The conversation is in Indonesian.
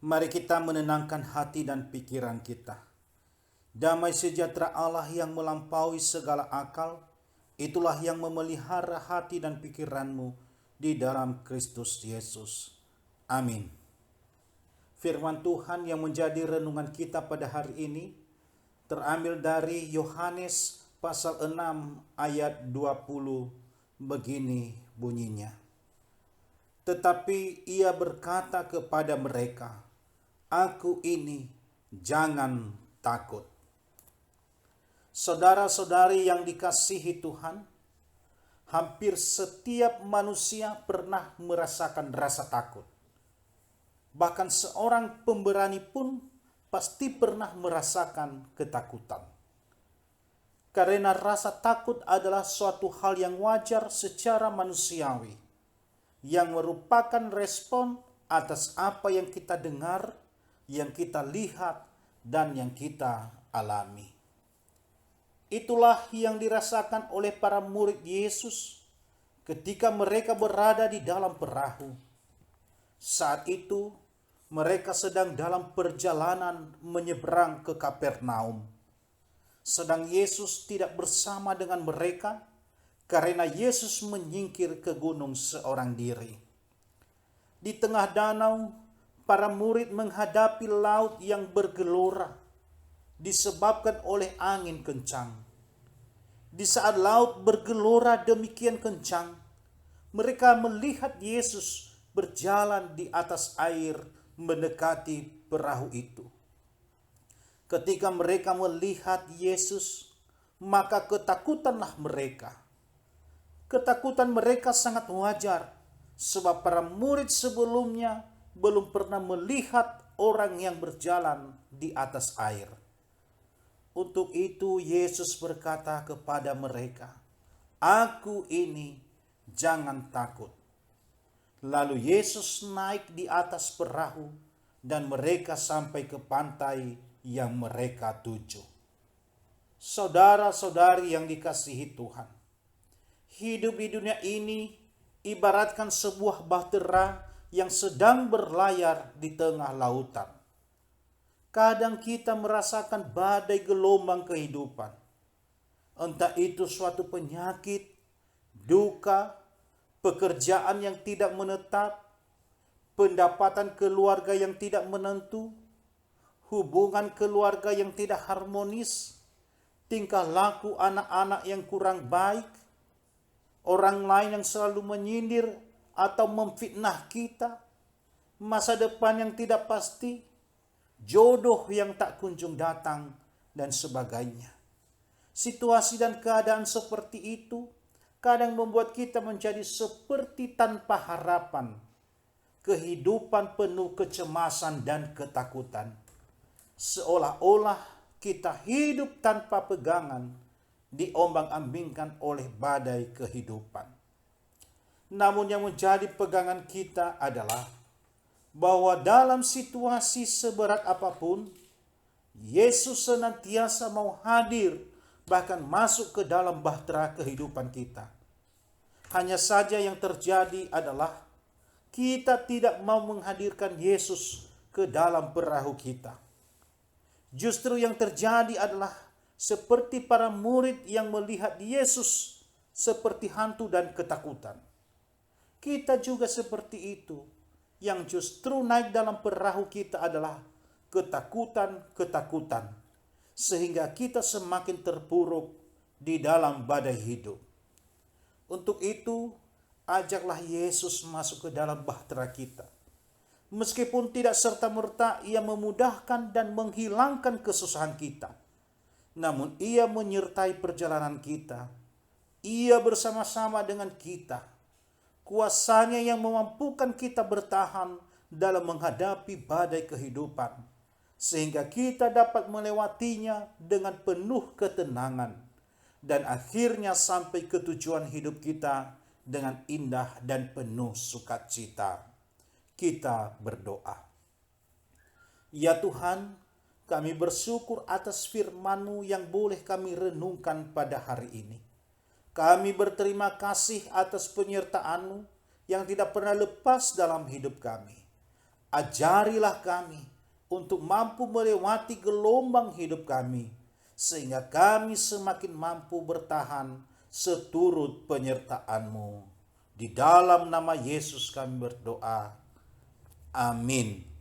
Mari kita menenangkan hati dan pikiran kita. Damai sejahtera Allah yang melampaui segala akal, itulah yang memelihara hati dan pikiranmu di dalam Kristus Yesus. Amin. Firman Tuhan yang menjadi renungan kita pada hari ini terambil dari Yohanes pasal 6 ayat 20, begini bunyinya. Tetapi ia berkata kepada mereka, "Aku ini, jangan takut." Saudara-saudari yang dikasihi Tuhan, hampir setiap manusia pernah merasakan rasa takut. Bahkan seorang pemberani pun pasti pernah merasakan ketakutan. Karena rasa takut adalah suatu hal yang wajar secara manusiawi, yang merupakan respon atas apa yang kita dengar, yang kita lihat, dan yang kita alami. Itulah yang dirasakan oleh para murid Yesus ketika mereka berada di dalam perahu. Saat itu mereka sedang dalam perjalanan menyeberang ke Kapernaum. Sedang Yesus tidak bersama dengan mereka karena Yesus menyingkir ke gunung seorang diri. Di tengah danau, para murid menghadapi laut yang bergelora disebabkan oleh angin kencang. Di saat laut bergelora demikian kencang, mereka melihat Yesus berjalan di atas air mendekati perahu itu. Ketika mereka melihat Yesus, maka ketakutanlah mereka. Ketakutan mereka sangat wajar, sebab para murid sebelumnya belum pernah melihat orang yang berjalan di atas air. Untuk itu Yesus berkata kepada mereka, "Aku ini, jangan takut." Lalu Yesus naik di atas perahu dan mereka sampai ke pantai yang mereka tuju. Saudara-saudari yang dikasihi Tuhan, hidup di dunia ini ibaratkan sebuah bahtera yang sedang berlayar di tengah lautan. Kadang kita merasakan badai gelombang kehidupan. Entah itu suatu penyakit, duka, pekerjaan yang tidak menetap, pendapatan keluarga yang tidak menentu, hubungan keluarga yang tidak harmonis, tingkah laku anak-anak yang kurang baik, orang lain yang selalu menyindir atau memfitnah kita, masa depan yang tidak pasti, jodoh yang tak kunjung datang, dan sebagainya. Situasi dan keadaan seperti itu kadang membuat kita menjadi seperti tanpa harapan, kehidupan penuh kecemasan dan ketakutan. Seolah-olah kita hidup tanpa pegangan, diombang-ambingkan oleh badai kehidupan. Namun yang menjadi pegangan kita adalah bahwa dalam situasi seberat apapun, Yesus senantiasa mau hadir, bahkan masuk ke dalam bahtera kehidupan kita. Hanya saja yang terjadi adalah kita tidak mau menghadirkan Yesus ke dalam perahu kita. Justru yang terjadi adalah seperti para murid yang melihat Yesus seperti hantu dan ketakutan. Kita juga seperti itu, yang justru naik dalam perahu kita adalah ketakutan-ketakutan, sehingga kita semakin terpuruk di dalam badai hidup. Untuk itu, ajaklah Yesus masuk ke dalam bahtera kita. Meskipun tidak serta-merta ia memudahkan dan menghilangkan kesusahan kita, namun ia menyertai perjalanan kita. Ia bersama-sama dengan kita. Kuasanya yang memampukan kita bertahan dalam menghadapi badai kehidupan, sehingga kita dapat melewatinya dengan penuh ketenangan, dan akhirnya sampai ke tujuan hidup kita dengan indah dan penuh sukacita. Kita berdoa. Ya Tuhan, kami bersyukur atas firman-Mu yang boleh kami renungkan pada hari ini. Kami berterima kasih atas penyertaan-Mu yang tidak pernah lepas dalam hidup kami. Ajarilah kami untuk mampu melewati gelombang hidup kami, sehingga kami semakin mampu bertahan seturut penyertaan-Mu. Di dalam nama Yesus kami berdoa. Amin.